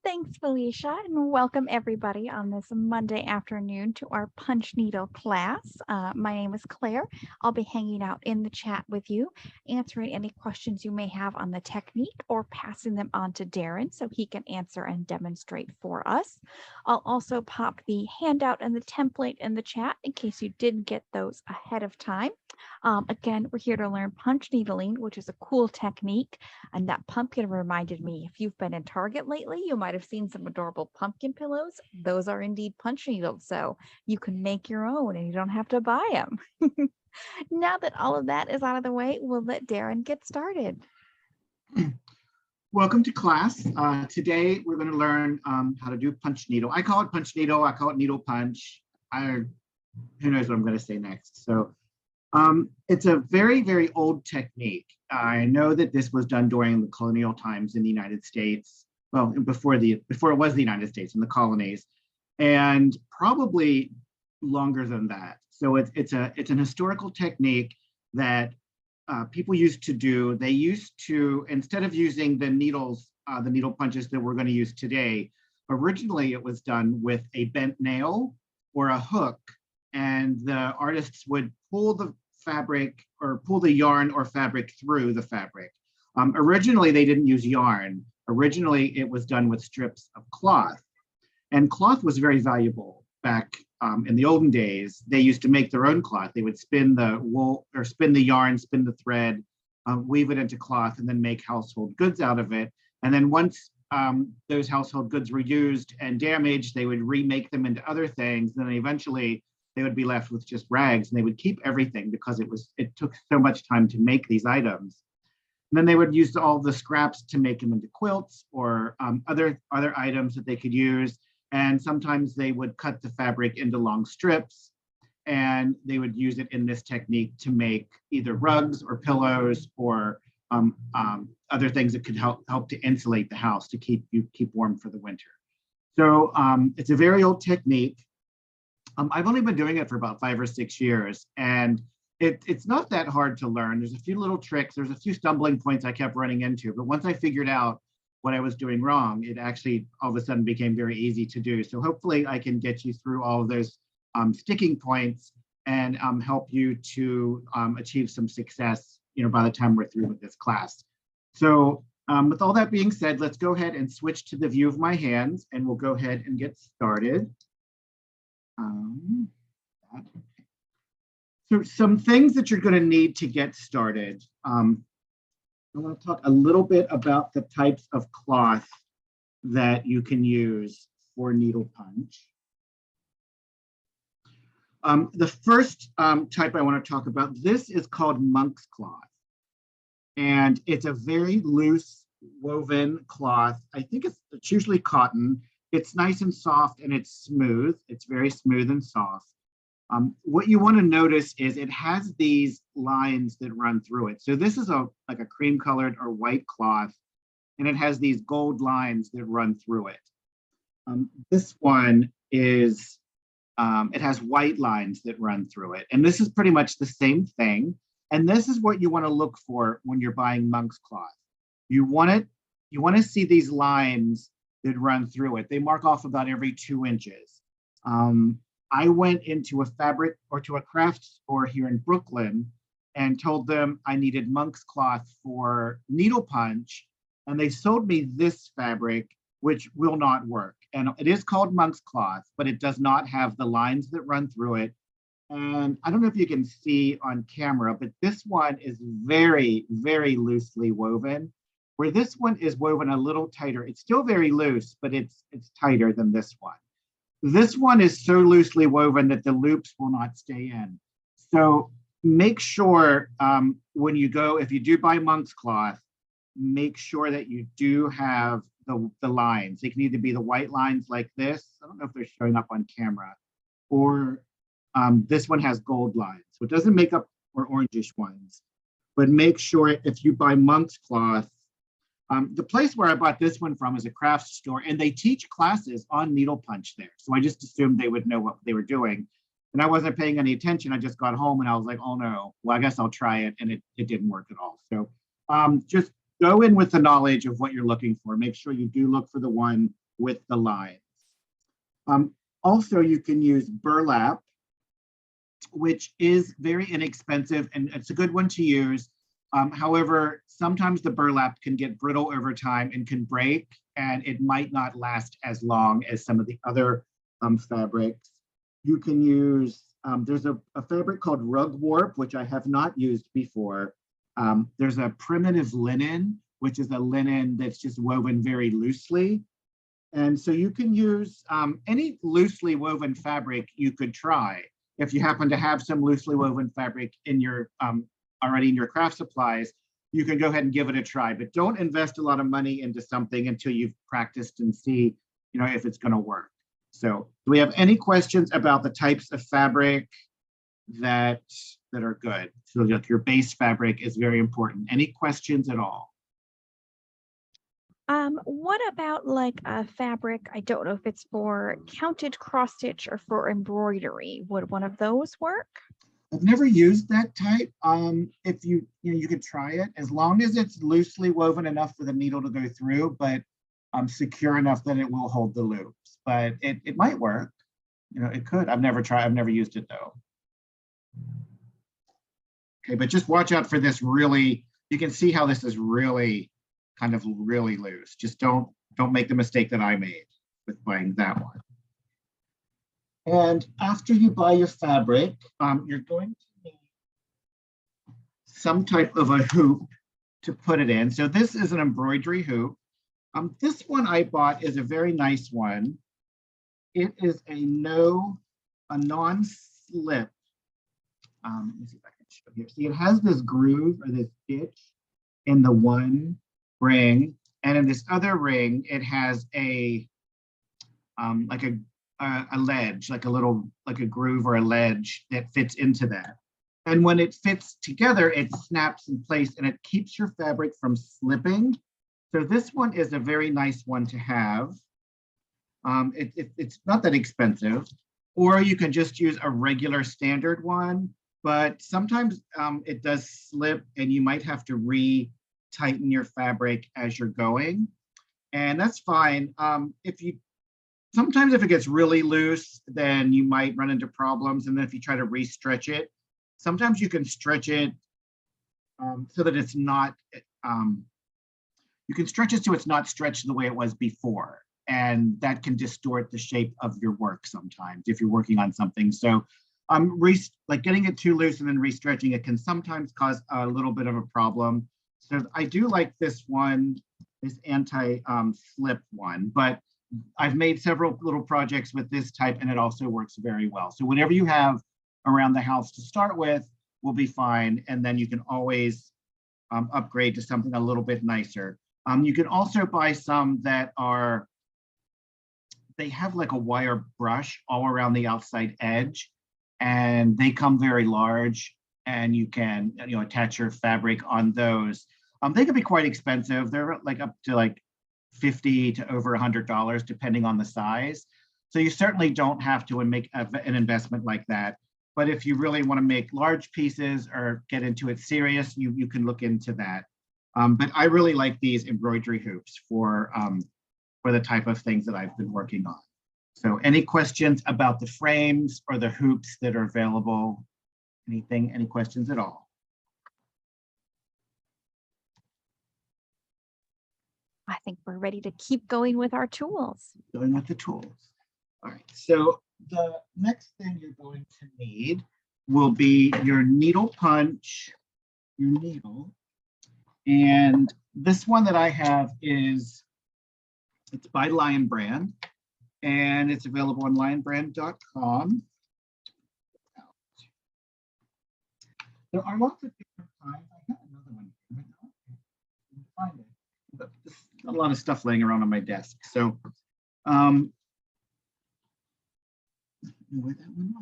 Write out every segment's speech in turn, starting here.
Thanks, Felicia, and welcome everybody on this Monday afternoon to our Punch Needle class. My name is Claire. I'll be hanging out in the chat with you, answering any questions you may have on the technique or passing them on to Darren so he can answer and demonstrate for us. I'll also pop the handout and the template in the chat in case you didn't get those ahead of time. Again, we're here to learn punch needling, which is a cool technique. And that pumpkin reminded me, if you've been in Target lately, you might have seen some adorable pumpkin pillows. Those are indeed punch needles. So you can make your own and you don't have to buy them. Now that all of that is out of the way, we'll let Darren get started. Welcome to class. Today we're going to learn how to do punch needle. I call it punch needle. I call it needle punch. Who knows what I'm going to say next. So it's a very, very old technique. I know that this was done during the colonial times in the United States. Well, before it was the United States in the colonies, and probably longer than that. So it's an historical technique that people used to do. They used to, instead of using the needles, the needle punches that we're going to use today, originally it was done with a bent nail or a hook, and the artists would pull the fabric or pull the yarn or fabric through the fabric. Originally, they didn't use yarn. Originally, it was done with strips of cloth, and cloth was very valuable back in the olden days. They used to make their own cloth. They would spin the wool or spin the yarn, spin the thread, weave it into cloth, and then make household goods out of it. And then once those household goods were used and damaged, they would remake them into other things. Then eventually, they would be left with just rags, and they would keep everything because it took so much time to make these items. And then they would use all the scraps to make them into quilts or other items that they could use. And sometimes they would cut the fabric into long strips, and they would use it in this technique to make either rugs or pillows or other things that could help to insulate the house to keep warm for the winter. So it's a very old technique. I've only been doing it for about 5 or 6 years, and it's not that hard to learn. There's a few little tricks. There's a few stumbling points I kept running into, but once I figured out what I was doing wrong, it actually all of a sudden became very easy to do. So hopefully I can get you through all of those sticking points and help you to achieve some success, by the time we're through with this class. So with all that being said, let's go ahead and switch to the view of my hands, and we'll go ahead and get started. So some things that you're going to need to get started. I want to talk a little bit about the types of cloth that you can use for needle punch. The first type I want to talk about, this is called monk's cloth. And it's a very loose woven cloth. I think it's usually cotton. It's nice and soft, and it's smooth. It's very smooth and soft. What you want to notice is it has these lines that run through it. So this is like a cream colored or white cloth, and it has these gold lines that run through it. This one is, it has white lines that run through it. And this is pretty much the same thing. And this is what you want to look for when you're buying monk's cloth. You want to see these lines that run through it. They mark off about every 2 inches. I went into a fabric or to a craft store here in Brooklyn and told them I needed monk's cloth for needle punch, and they sold me this fabric, which will not work. And it is called monk's cloth, but it does not have the lines that run through it. And I don't know if you can see on camera, but this one is very, very loosely woven, where this one is woven a little tighter. It's still very loose, but it's tighter than this one. This one is so loosely woven that the loops will not stay in. So make sure when you go, if you do buy monk's cloth, make sure that you do have the lines. They can either be the white lines like this. I don't know if they're showing up on camera, or this one has gold lines. So it doesn't make up or orangish ones, but make sure if you buy monk's cloth. The place where I bought this one from is a craft store, and they teach classes on needle punch there. So I just assumed they would know what they were doing. And I wasn't paying any attention. I just got home and I was like, oh no, well, I guess I'll try it. And it didn't work at all. So just go in with the knowledge of what you're looking for. Make sure you do look for the one with the lines. Also, you can use burlap, which is very inexpensive and it's a good one to use. However, sometimes the burlap can get brittle over time and can break, and it might not last as long as some of the other fabrics. You can use, there's a fabric called rug warp, which I have not used before. There's a primitive linen, which is a linen that's just woven very loosely. And so you can use any loosely woven fabric you could try. If you happen to have some loosely woven fabric in your already in your craft supplies, you can go ahead and give it a try, but don't invest a lot of money into something until you've practiced and see, if it's going to work. So do we have any questions about the types of fabric that are good? So like your base fabric is very important. Any questions at all? What about like a fabric? I don't know if it's for counted cross stitch or for embroidery. Would one of those work? I've never used that type. If you could try it, as long as it's loosely woven enough for the needle to go through, but secure enough that it will hold the loops. But it might work. It could. I've never tried. I've never used it though. Okay, but just watch out for this really. You can see how this is really kind of really loose. Just don't make the mistake that I made with buying that one. And after you buy your fabric, you're going to need some type of a hoop to put it in. So this is an embroidery hoop. This one I bought is a very nice one. It is a non-slip. Let me see if I can show here. See, it has this groove or this stitch in the one ring, and in this other ring, it has a like a ledge, like a groove or a ledge that fits into that. And when it fits together, it snaps in place and it keeps your fabric from slipping. So this one is a very nice one to have. It's not that expensive, or you can just use a regular standard one, but sometimes it does slip and you might have to re-tighten your fabric as you're going. And that's fine. Sometimes if it gets really loose, then you might run into problems. And then if you try to re-stretch it, sometimes you can stretch it so that it's not, you can stretch it so it's not stretched the way it was before. And that can distort the shape of your work sometimes if you're working on something. So like getting it too loose and then re-stretching it can sometimes cause a little bit of a problem. So I do like this one, this anti-slip one, but I've made several little projects with this type and it also works very well. So whatever you have around the house to start with will be fine. And then you can always upgrade to something a little bit nicer. You can also buy some that they have like a wire brush all around the outside edge and they come very large and you can attach your fabric on those. They can be quite expensive. They're like up to like $50 to over $100 depending on the size. So you certainly don't have to make an investment like that. But if you really want to make large pieces or get into it serious, you can look into that. But I really like these embroidery hoops for the type of things that I've been working on. So any questions about the frames or the hoops that are available? Any questions at all? I think we're ready to keep going with our tools. Going with the tools. All right, so the next thing you're going to need will be your needle punch, your needle. And this one that I have it's by Lion Brand, and it's available on lionbrand.com. There are lots of different kinds. I got another one here. I can find it. But there's a lot of stuff laying around on my desk. So where that one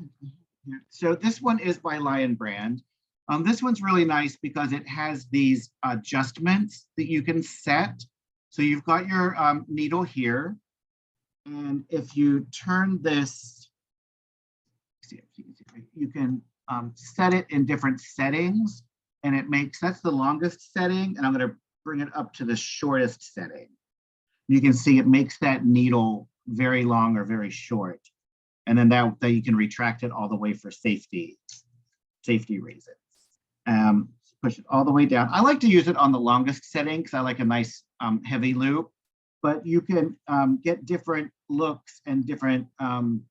went. So this one is by Lion Brand. This one's really nice because it has these adjustments that you can set. So you've got your needle here. And if you turn this, you can set it in different settings. And that's the longest setting. And I'm going to bring it up to the shortest setting. You can see it makes that needle very long or very short. And then that you can retract it all the way for safety reasons. Push it all the way down. I like to use it on the longest setting because I like a nice heavy loop, but you can get different looks and different kind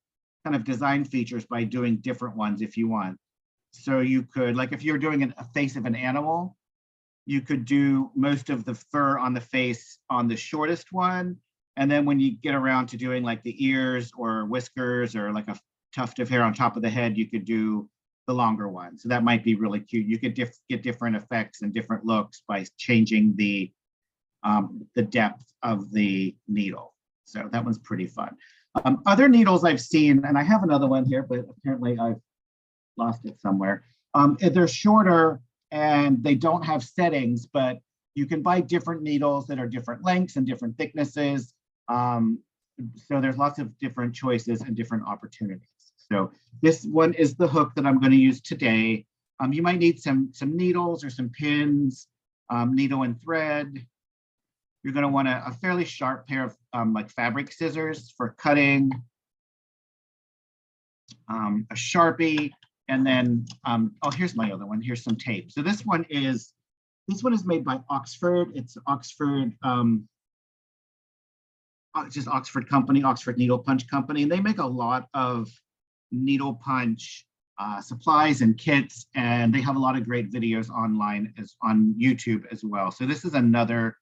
of design features by doing different ones if you want. So you could, like if you're doing a face of an animal, you could do most of the fur on the face on the shortest one. And then when you get around to doing like the ears or whiskers or like a tuft of hair on top of the head, you could do the longer one. So that might be really cute. You could get different effects and different looks by changing the depth of the needle. So that one's pretty fun. Other needles I've seen, and I have another one here, but apparently I've lost it somewhere. They're shorter and they don't have settings, but you can buy different needles that are different lengths and different thicknesses. So there's lots of different choices and different opportunities. So this one is the hook that I'm going to use today. You might need some needles or some pins, needle and thread. You're going to want a fairly sharp pair of like fabric scissors for cutting, a Sharpie, and then, oh, here's my other one. Here's some tape. So this one is made by Oxford. It's Oxford, just Oxford company, Oxford Needle Punch Company. And they make a lot of needle punch supplies and kits, and they have a lot of great videos online on YouTube as well. So this is another,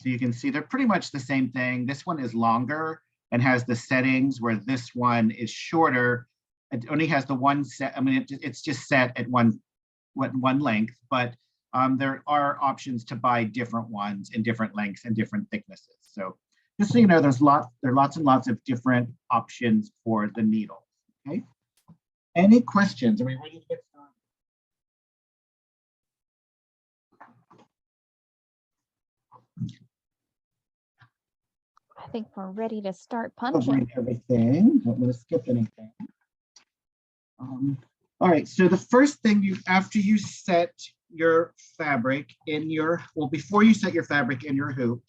so you can see they're pretty much the same thing. This one is longer and has the settings where this one is shorter. It only has the one set. I mean, it's just set at one length, but there are options to buy different ones in different lengths and different thicknesses. So just so you know, there are lots and lots of different options for the needle. Okay. Any questions? Are we ready to get started? I think we're ready to start punching. Covering everything. Don't want to skip anything. All right. So the first thing after you set your fabric in your, well, before you set your fabric in your hoop,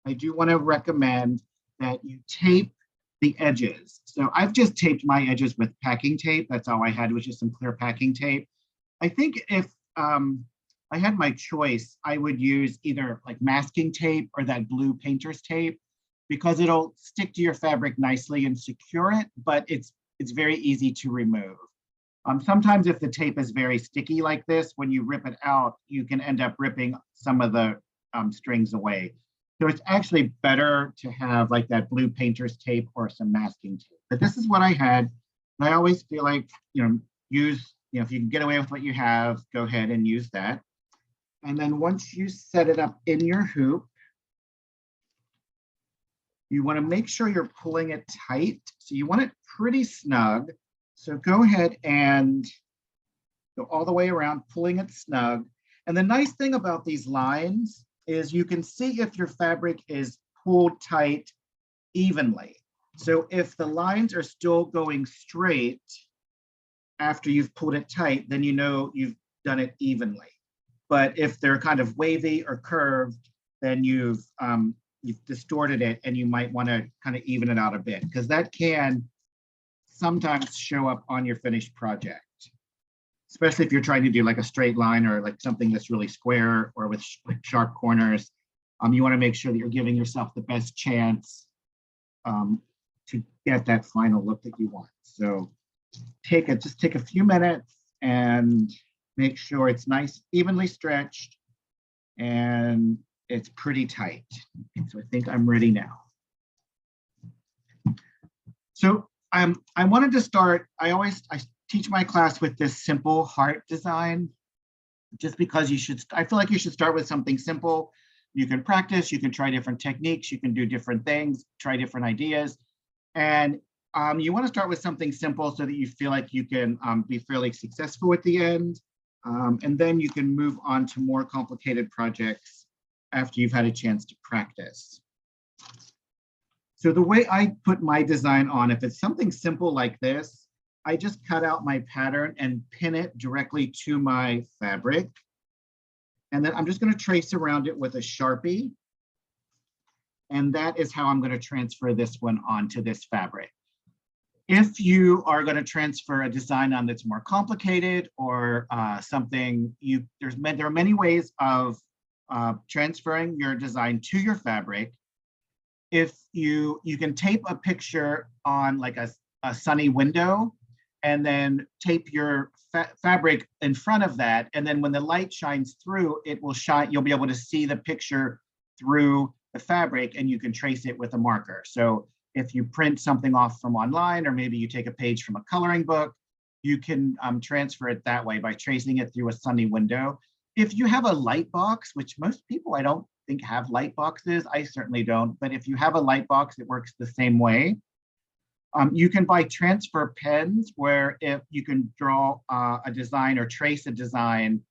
I do want to recommend that you tape the edges. So I've just taped my edges with packing tape. That's all I had, was just some clear packing tape. I think if I had my choice, I would use either like masking tape or that blue painter's tape, because it'll stick to your fabric nicely and secure it, but it's very easy to remove. Sometimes if the tape is very sticky like this, when you rip it out, you can end up ripping some of the strings away. So it's actually better to have like that blue painter's tape or some masking tape. But this is what I had. And I always feel like, use, if you can get away with what you have, go ahead and use that. And then once you set it up in your hoop, you want to make sure you're pulling it tight. So you want it pretty snug. So go ahead and go all the way around, pulling it snug. And the nice thing about these lines is you can see if your fabric is pulled tight evenly. So if the lines are still going straight after you've pulled it tight, then you know you've done it evenly. But if they're kind of wavy or curved, then you've distorted it, and you might want to kind of even it out a bit, because that can sometimes show up on your finished project, especially if you're trying to do like a straight line or like something that's really square or with like sharp corners. You want to make sure that you're giving yourself the best chance to get that final look that you want. So just take a few minutes and make sure it's nice, evenly stretched, and it's pretty tight. Okay, so I think I'm ready now. So I wanted to start, I teach my class with this simple heart design, just because I feel like you should start with something simple. You can practice, you can try different techniques, you can do different things, try different ideas. And you want to start with something simple so that you feel like you can be fairly successful at the end. And then you can move on to more complicated projects after you've had a chance to practice. So the way I put my design on, if it's something simple like this, I just cut out my pattern and pin it directly to my fabric. And then I'm just going to trace around it with a Sharpie. And that is how I'm going to transfer this one onto this fabric. If you are going to transfer a design on that's more complicated or something, there are many ways of transferring your design to your fabric. If you can tape a picture on like a sunny window and then tape your fabric in front of that. And then when the light shines through, it will shine, you'll be able to see the picture through the fabric and you can trace it with a marker. So if you print something off from online, or maybe you take a page from a coloring book, you can transfer it that way by tracing it through a sunny window. If you have a light box, which most people I don't think have light boxes, I certainly don't, but if you have a light box, it works the same way. You can buy transfer pens where if you can draw a design or trace a design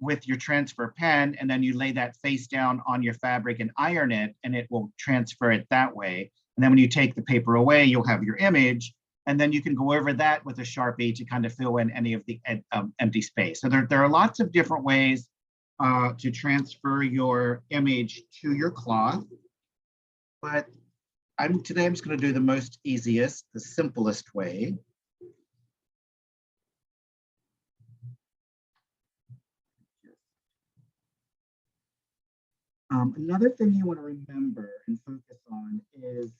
with your transfer pen, and then you lay that face down on your fabric and iron it, and it will transfer it that way. And then when you take the paper away, you'll have your image, and then you can go over that with a Sharpie to kind of fill in any of the empty space. So there are lots of different ways to transfer your image to your cloth, but today I'm just going to do the most easiest, the simplest way. Another thing you want to remember and focus on is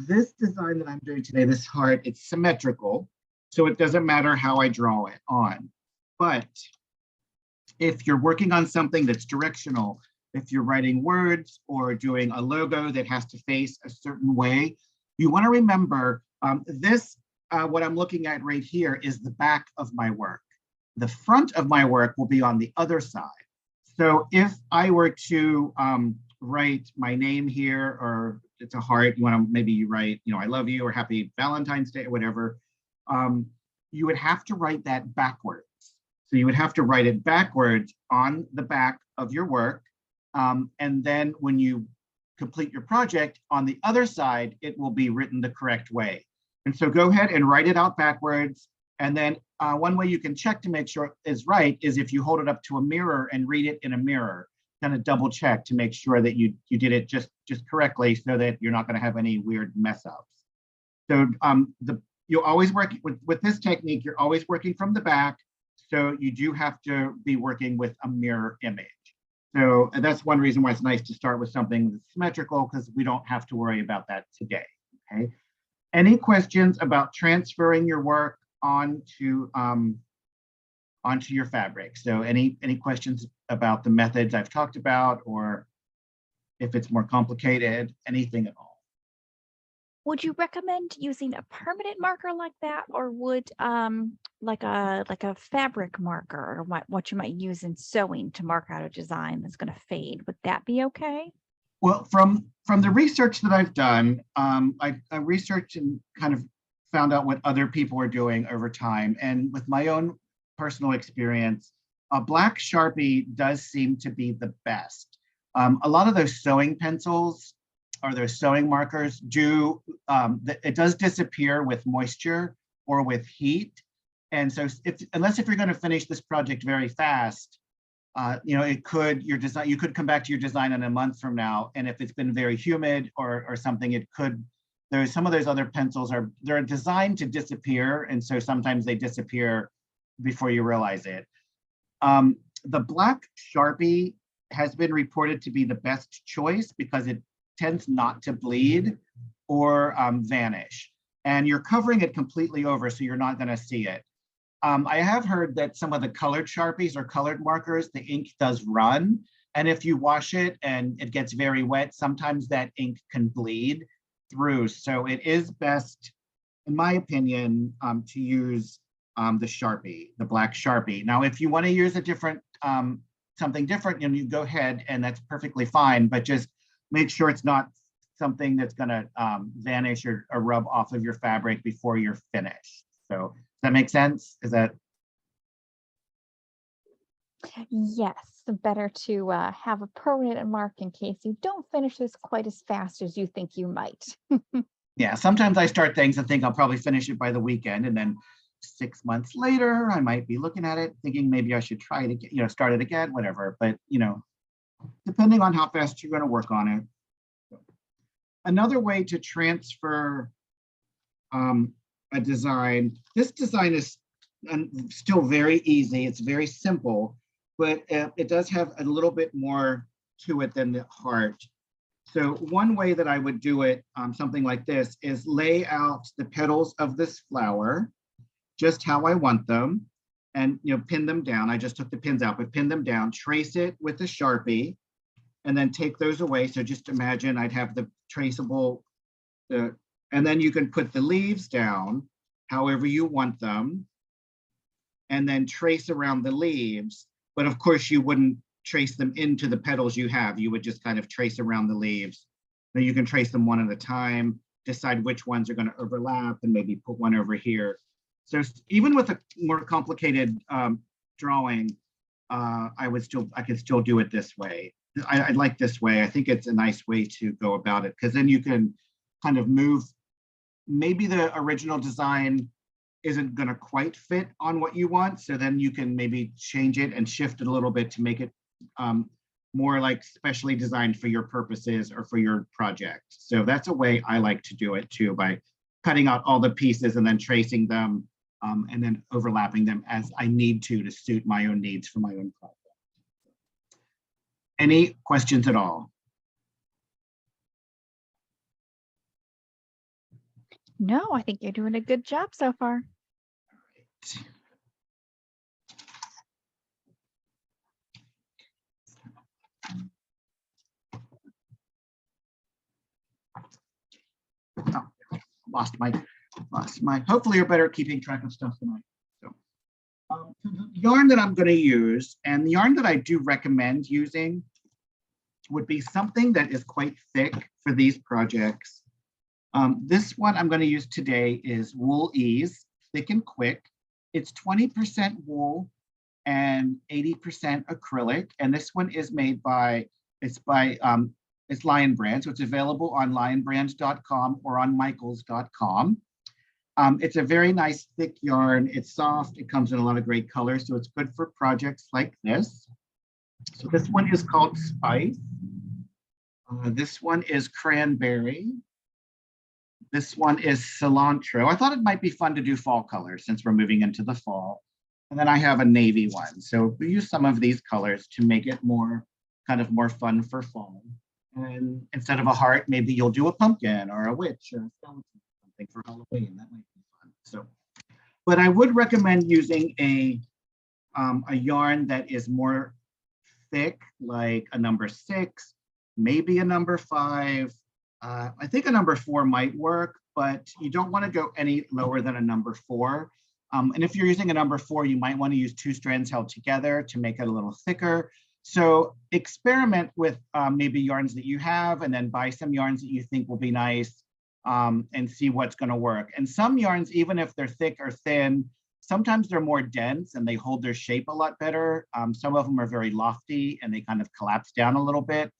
this design that I'm doing today, this heart, it's symmetrical, so it doesn't matter how I draw it on. But if you're working on something that's directional, if you're writing words or doing a logo that has to face a certain way, you want to remember what I'm looking at right here is the back of my work. The front of my work will be on the other side. So if I were to write my name here, or it's a heart, maybe you write, I love you, or happy Valentine's Day, or whatever, you would have to write that backwards. So you would have to write it backwards on the back of your work. And then when you complete your project, on the other side, it will be written the correct way. And so go ahead and write it out backwards. And then one way you can check to make sure it is right is if you hold it up to a mirror and read it in a mirror, kind of double check to make sure that you did it just correctly, so that you're not going to have any weird mess ups. So you'll always work with this technique, you're always working from the back. So you do have to be working with a mirror image. So that's one reason why it's nice to start with something that's symmetrical, because we don't have to worry about that today. Okay. Any questions about transferring your work onto your fabric? So any questions about the methods I've talked about, or if it's more complicated, anything at all? Would you recommend using a permanent marker like that, or would like a fabric marker, or what you might use in sewing to mark out a design that's going to fade? Would that be okay? Well, from the research that I've done, I researched and kind of found out what other people are doing over time. And with my own personal experience, a black Sharpie does seem to be the best. A lot of those sewing pencils or those sewing markers it does disappear with moisture or with heat. And so unless you're going to finish this project very fast, you could come back to your design in a month from now. And if it's been very humid or something, some of those other pencils they're designed to disappear. And so sometimes they disappear before you realize it. The black Sharpie has been reported to be the best choice because it tends not to bleed or vanish. And you're covering it completely over, so you're not going to see it. I have heard that some of the colored Sharpies or colored markers, the ink does run. And if you wash it and it gets very wet, sometimes that ink can bleed through. So it is best, in my opinion, to use the Sharpie, the black Sharpie. Now, if you want to use a different, something different, you go ahead, and that's perfectly fine, but just make sure it's not something that's going to vanish or rub off of your fabric before you're finished. So does that make sense? Is that? Yes, better to have a permanent mark in case you don't finish this quite as fast as you think you might. Yeah, sometimes I start things and think I'll probably finish it by the weekend, and then 6 months later, I might be looking at it thinking maybe I should try it again, start it again, whatever. But, depending on how fast you're going to work on it. another way to transfer a design, this design is still very easy. It's very simple, but it does have a little bit more to it than the heart. So one way that I would do it, something like this, is lay out the petals of this flower just how I want them, and pin them down. I just took the pins out, but pin them down, trace it with a Sharpie, and then take those away. So just imagine I'd have the traceable, and then you can put the leaves down however you want them, and then trace around the leaves. But of course, you wouldn't trace them into the petals you have. You would just kind of trace around the leaves. Now you can trace them one at a time, decide which ones are going to overlap, and maybe put one over here. So even with a more complicated drawing, I could still do it this way. I like this way. I think it's a nice way to go about it, because then you can kind of move. Maybe the original design isn't going to quite fit on what you want, so then you can maybe change it and shift it a little bit to make it more like specially designed for your purposes or for your project. So that's a way I like to do it too, by cutting out all the pieces and then tracing them, and then overlapping them as I need to suit my own needs for my own project. Any questions at all? No, I think you're doing a good job so far. Oh, lost my, hopefully you're better at keeping track of stuff than I am. So, the yarn that I'm going to use, and the yarn that I do recommend using, would be something that is quite thick for these projects. This one I'm going to use today is Wool Ease Thick and Quick. It's 20% wool and 80% acrylic, and this one is made by, it's Lion Brand, so it's available on lionbrand.com or on michaels.com. It's a very nice thick yarn. It's soft. It comes in a lot of great colors, so it's good for projects like this. So this one is called Spice. This one is Cranberry. This one is Cilantro. I thought it might be fun to do fall colors since we're moving into the fall. And then I have a navy one. So we use some of these colors to make it more fun for fall. And instead of a heart, maybe you'll do a pumpkin or a witch or a skeleton, something for Halloween. That might be fun. So, but I would recommend using a yarn that is more thick, like a number 6, maybe a number 5. I think a number 4 might work, but you don't want to go any lower than a number 4. And if you're using a number 4, you might want to use 2 strands held together to make it a little thicker. So experiment with maybe yarns that you have, and then buy some yarns that you think will be nice, and see what's going to work. And some yarns, even if they're thick or thin, sometimes they're more dense and they hold their shape a lot better. Some of them are very lofty and they kind of collapse down a little bit.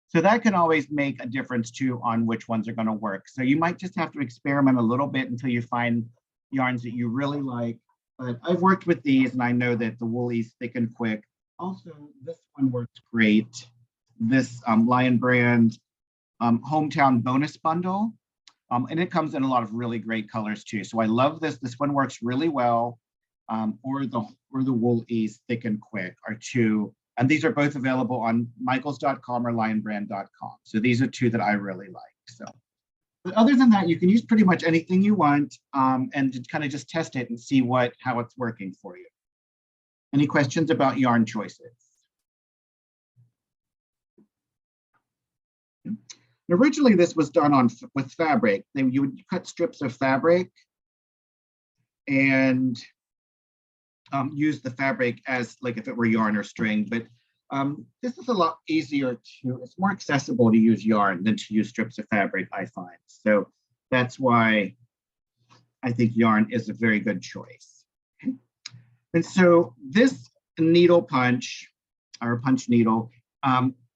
So that can always make a difference too on which ones are going to work. So you might just have to experiment a little bit until you find yarns that you really like. But I've worked with these and I know that the Wool Ease Thick and Quick. Also, this one works great. This Lion Brand Hometown Bonus Bundle. And it comes in a lot of really great colors too. So I love this. This one works really well. Or the Wool Ease Thick and Quick are 2. And these are both available on michaels.com or lionbrand.com. So these are 2 that I really like. So, but other than that, you can use pretty much anything you want, and kind of just test it and see how it's working for you. Any questions about yarn choices? Originally, this was done with fabric. You would cut strips of fabric and use the fabric as like if it were yarn or string. But this is a lot easier it's more accessible to use yarn than to use strips of fabric, I find. So that's why I think yarn is a very good choice. And so this needle punch, or punch needle,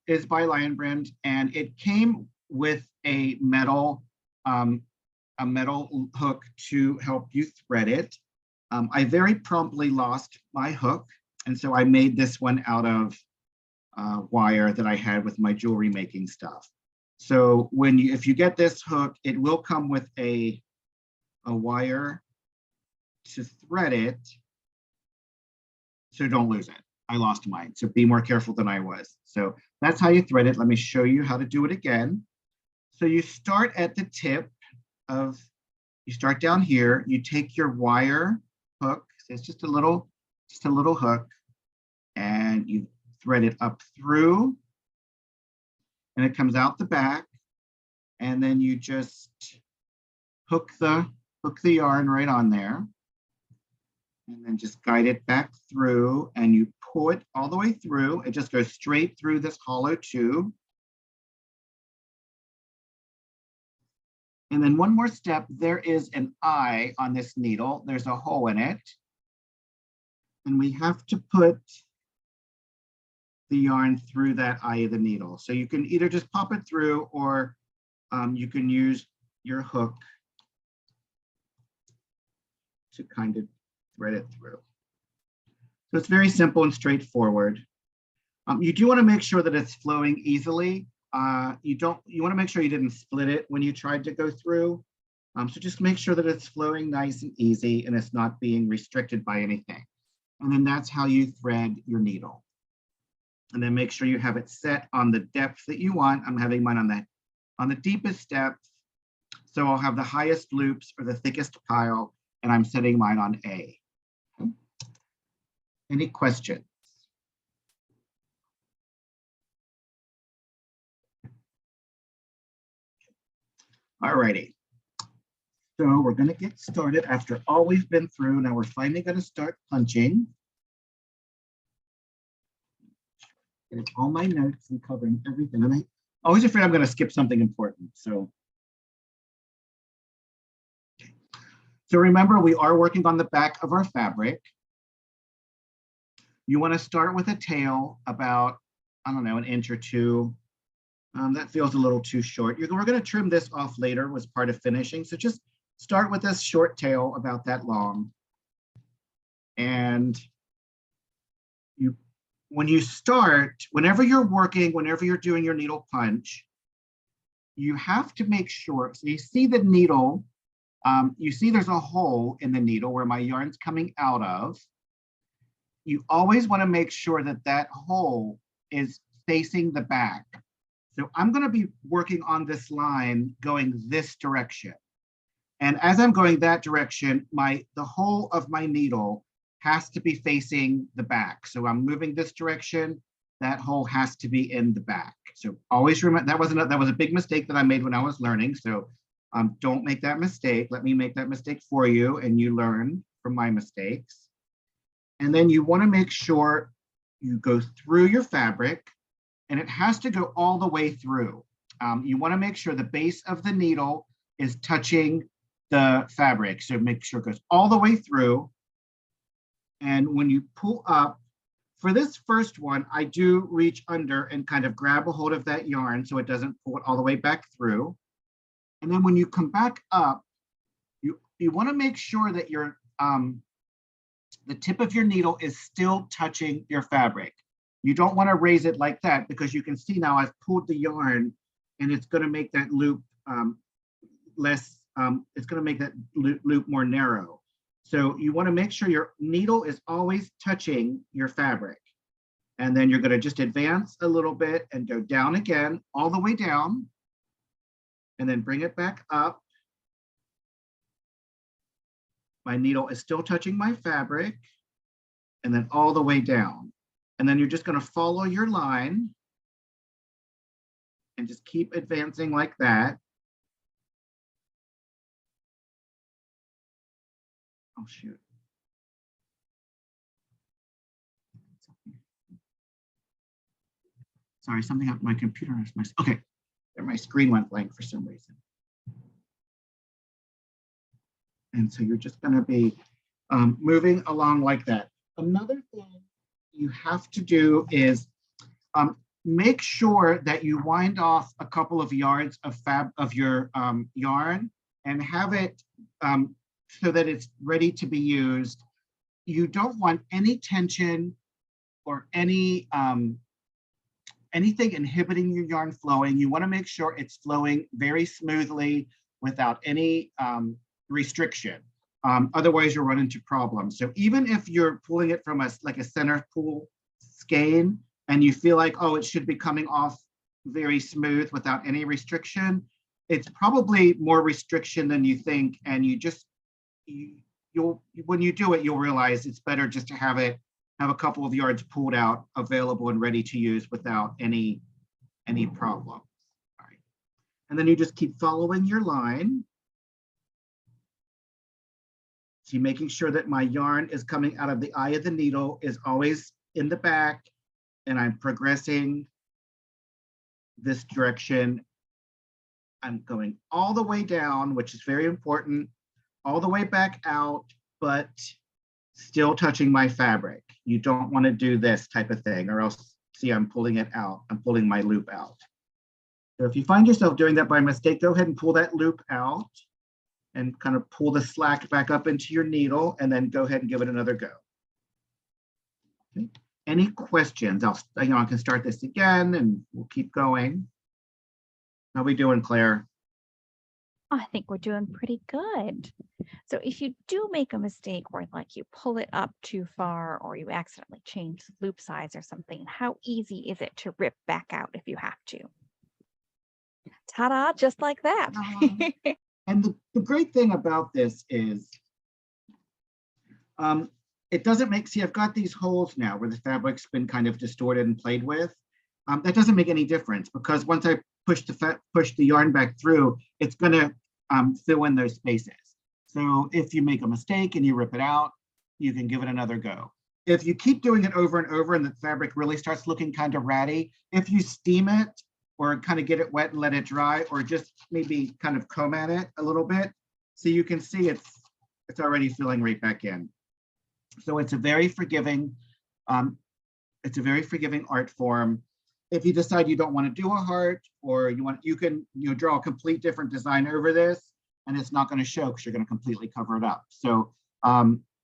is by Lion Brand, and it came with a metal hook to help you thread it. I very promptly lost my hook, and so I made this one out of wire that I had with my jewelry making stuff. So if you get this hook, it will come with a wire to thread it, so don't lose it. I lost mine, so be more careful than I was. So that's how you thread it. Let me show you how to do it again. So you start at the tip you start down here, you take your wire hook, so it's just a little hook, and you thread it up through, and it comes out the back, and then you just hook the yarn right on there, and then just guide it back through, and you pull it all the way through. It just goes straight through this hollow tube. And then one more step, there is an eye on this needle. There's a hole in it. And we have to put the yarn through that eye of the needle. So you can either just pop it through, or you can use your hook to kind of thread it through. So it's very simple and straightforward. You do want to make sure that it's flowing easily. You want to make sure you didn't split it when you tried to go through. So just make sure that it's flowing nice and easy and it's not being restricted by anything. And then that's how you thread your needle. And then make sure you have it set on the depth that you want. I'm having mine on the deepest depth. So I'll have the highest loops or the thickest pile, and I'm setting mine on A. Okay. Any questions? All righty. So we're going to get started after all we've been through. Now we're finally going to start punching. And it's all my notes and covering everything. And I'm always afraid I'm going to skip something important. So remember, we are working on the back of our fabric. You want to start with a tail about, I don't know, an inch or two. That feels a little too short. We're going to trim this off later as part of finishing. So just start with a short tail about that long. And when you start, whenever you're working, whenever you're doing your needle punch, you have to make sure, so you see the needle, you see there's a hole in the needle where my yarn's coming out of. You always want to make sure that that hole is facing the back. So I'm going to be working on this line going this direction. And as I'm going that direction, the hole of my needle has to be facing the back. So I'm moving this direction, that hole has to be in the back. So always remember, that was a big mistake that I made when I was learning. So don't make that mistake. Let me make that mistake for you, and you learn from my mistakes. And then you want to make sure you go through your fabric, and it has to go all the way through. You want to make sure the base of the needle is touching the fabric. So make sure it goes all the way through. And when you pull up, for this first one, I do reach under and kind of grab a hold of that yarn so it doesn't pull it all the way back through. And then when you come back up, you want to make sure that the tip of your needle is still touching your fabric. You don't want to raise it like that, because you can see now I've pulled the yarn, and it's going to make that loop less, it's going to make that loop more narrow. So you want to make sure your needle is always touching your fabric. And then you're going to just advance a little bit and go down again, all the way down, and then bring it back up. My needle is still touching my fabric, and then all the way down. And then you're just going to follow your line and just keep advancing like that. Oh, shoot. Sorry, something happened to my computer. Okay, my screen went blank for some reason. And so you're just going to be moving along like that. Another thing you have to do is make sure that you wind off a couple of yards of your yarn and have it so that it's ready to be used. You don't want any tension or any anything inhibiting your yarn flowing, you want to make sure it's flowing very smoothly without any restriction. Otherwise, you'll run into problems. So even if you're pulling it from like a center pull skein and you feel like, oh, it should be coming off very smooth without any restriction, it's probably more restriction than you think. And you'll when you do it, you'll realize it's better just to have a couple of yards pulled out, available and ready to use without any problem. All right. And then you just keep following your line. So you're making sure that my yarn is coming out of the eye of the needle, is always in the back, and I'm progressing this direction. I'm going all the way down, which is very important, all the way back out, but still touching my fabric. You don't want to do this type of thing, or else, see, I'm pulling it out. I'm pulling my loop out. So if you find yourself doing that by mistake, go ahead and pull that loop out and kind of pull the slack back up into your needle, and then go ahead and give it another go. Okay. Any questions? I can start this again and we'll keep going. How are we doing, Claire? I think we're doing pretty good. So if you do make a mistake where like you pull it up too far or you accidentally change the loop size or something, how easy is it to rip back out if you have to? Ta-da, just like that. And the great thing about this is it doesn't make, see, I've got these holes now where the fabric's been kind of distorted and played with. That doesn't make any difference, because once I push the yarn back through, it's going to fill in those spaces. So if you make a mistake and you rip it out, you can give it another go. If you keep doing it over and over and the fabric really starts looking kind of ratty, if you steam it or kind of get it wet and let it dry, or just maybe kind of comb at it a little bit, so you can see it's already filling right back in. So it's a very forgiving art form. If you decide you don't want to do a heart, or you can draw a complete different design over this, and it's not going to show because you're going to completely cover it up. So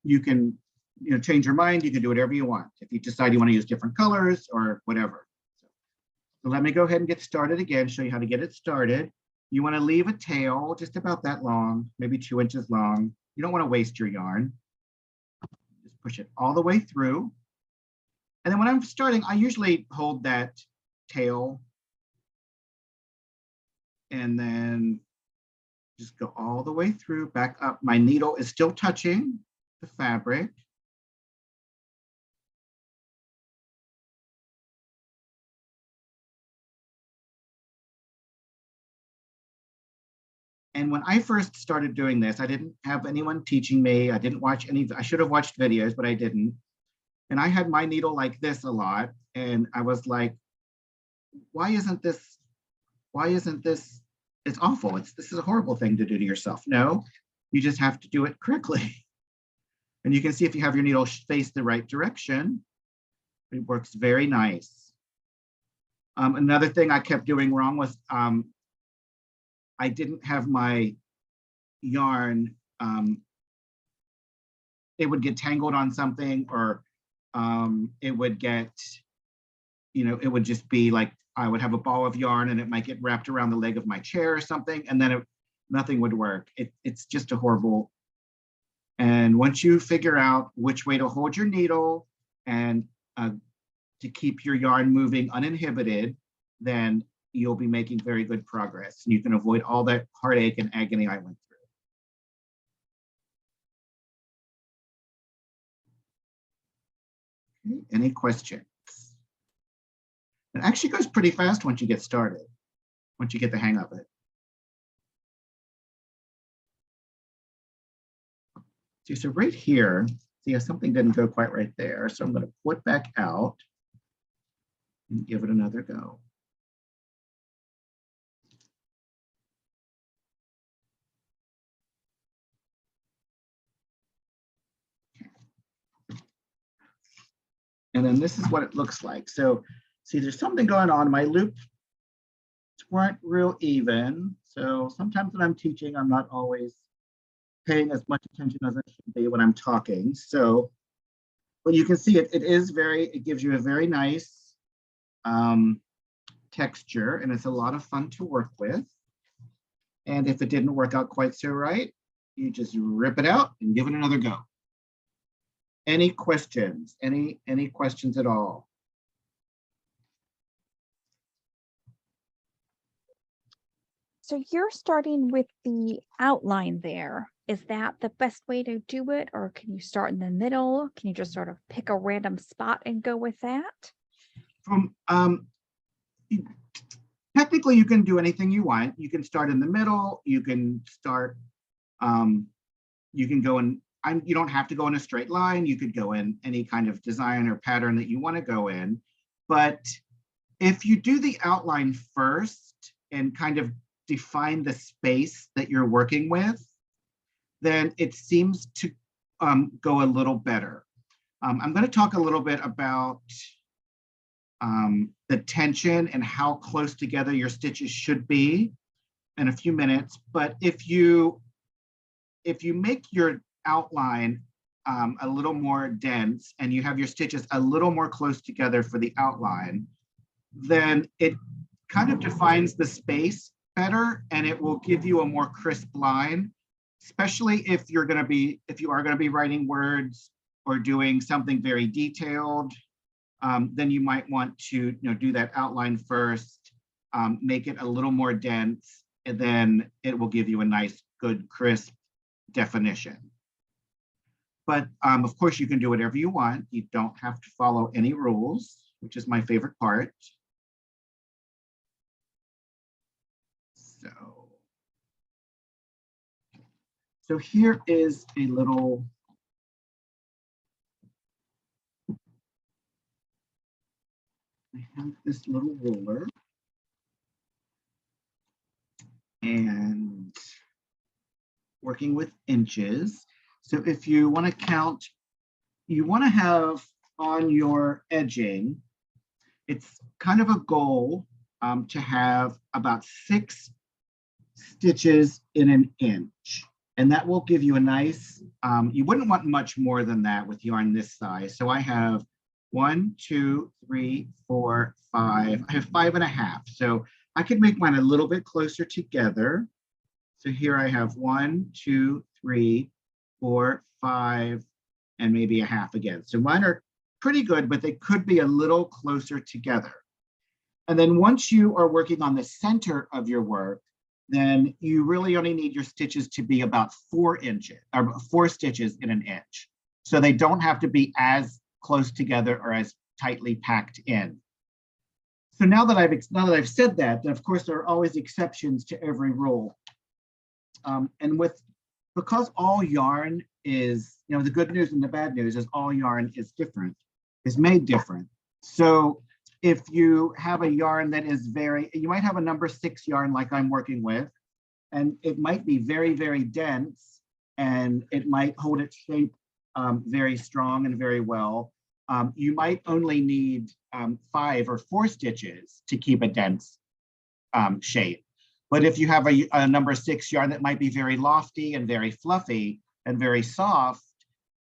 you can change your mind. You can do whatever you want. If you decide you want to use different colors or whatever. So let me go ahead and get started again, show you how to get it started. You want to leave a tail just about that long, maybe 2 inches long. You don't want to waste your yarn. Just push it all the way through. And then when I'm starting, I usually hold that tail and then just go all the way through, back up. My needle is still touching the fabric. And when I first started doing this, I didn't have anyone teaching me. I didn't watch any, I should have watched videos, but I didn't. And I had my needle like this a lot. And I was like, why isn't this, it's awful. This is a horrible thing to do to yourself. No, you just have to do it correctly. And you can see if you have your needle face the right direction, it works very nice. Another thing I kept doing wrong was I didn't have my yarn, it would get tangled on something, or it would get, it would just be like, I would have a ball of yarn and it might get wrapped around the leg of my chair or something, and then nothing would work. It's just a horrible. And once you figure out which way to hold your needle and to keep your yarn moving uninhibited, then you'll be making very good progress. And you can avoid all that heartache and agony I went through. Okay, any questions? It actually goes pretty fast once you get started, once you get the hang of it. See, so right here, see, something didn't go quite right there. So I'm going to pull it back out and give it another go. And then this is what it looks like. So see, there's something going on. My loops weren't real even. So sometimes when I'm teaching, I'm not always paying as much attention as I should be when I'm talking. So, but you can see it gives you a very nice texture, and it's a lot of fun to work with. And if it didn't work out quite so right, you just rip it out and give it another go. Any questions? Any questions at all? So you're starting with the outline there. Is that the best way to do it? Or can you start in the middle? Can you just sort of pick a random spot and go with that? From technically, you can do anything you want. You can start in the middle. You can start. You can go in. You don't have to go in a straight line. You could go in any kind of design or pattern that you want to go in. But if you do the outline first and kind of define the space that you're working with, then it seems to go a little better. I'm going to talk a little bit about the tension and how close together your stitches should be in a few minutes. But if you make your outline a little more dense and you have your stitches a little more close together for the outline, then it kind of defines the space better, and it will give you a more crisp line, especially if you are going to be writing words or doing something very detailed. Then you might want to do that outline first, make it a little more dense, and then it will give you a nice, good, crisp definition. But of course, you can do whatever you want. You don't have to follow any rules, which is my favorite part. So here is a little I have this little ruler, and working with inches. So if you want to count, you want to have on your edging, it's kind of a goal to have about 6 stitches in an inch. And that will give you a nice, you wouldn't want much more than that with yarn this size. So I have 1, 2, 3, 4, 5. I have 5.5. So I could make mine a little bit closer together. So here I have 1, 2, 3, 4, 5, and maybe a half again. So mine are pretty good, but they could be a little closer together. And then once you are working on the center of your work, then you really only need your stitches to be about 4 inches or 4 stitches in an inch. So they don't have to be as close together or as tightly packed in. So now that I've said that, then of course there are always exceptions to every rule. And because all yarn is, the good news and the bad news is all yarn is different, is made different. So if you have a yarn that is you might have a number 6 yarn like I'm working with, and it might be very, very dense, and it might hold its shape very strong and very well. You might only need 5 or 4 stitches to keep a dense shape. But if you have a number 6 yarn that might be very lofty and very fluffy and very soft,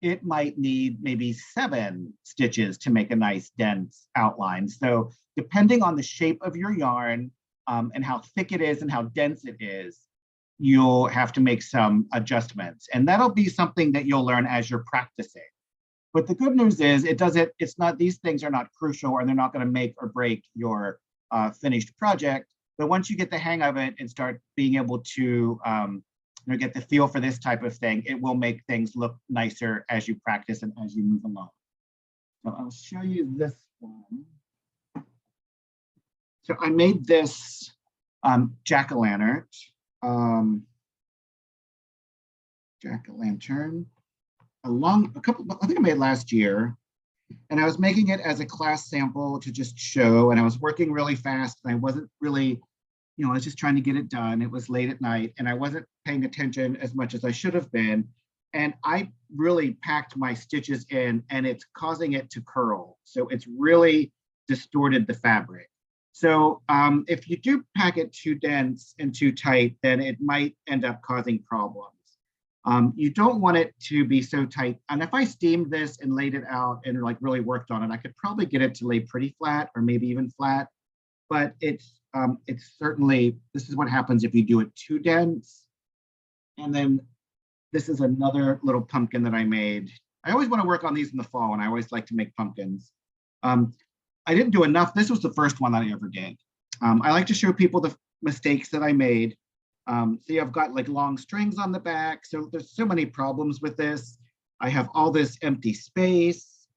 it might need maybe 7 stitches to make a nice dense outline. So depending on the shape of your yarn and how thick it is and how dense it is, you'll have to make some adjustments. And that'll be something that you'll learn as you're practicing. But the good news is these things are not crucial, and they're not going to make or break your finished project. But once you get the hang of it and start being able to get the feel for this type of thing, it will make things look nicer as you practice and as you move along. So I'll show you this one. So I made this jack-o'-lantern. Jack-o'-lantern. I think I made it last year. And I was making it as a class sample to just show, and I was working really fast, and I wasn't really, I was just trying to get it done. It was late at night, and I wasn't paying attention as much as I should have been. And I really packed my stitches in, and it's causing it to curl. So it's really distorted the fabric. So if you do pack it too dense and too tight, then it might end up causing problems. You don't want it to be so tight. And if I steamed this and laid it out and really worked on it, I could probably get it to lay pretty flat or maybe even flat. but it's certainly, this is what happens if you do it too dense. And then this is another little pumpkin that I made. I always want to work on these in the fall, and I always like to make pumpkins. I didn't do enough. This was the first one that I ever did. I like to show people the mistakes that I made. See, I've got like long strings on the back. So there's so many problems with this. I have all this empty space.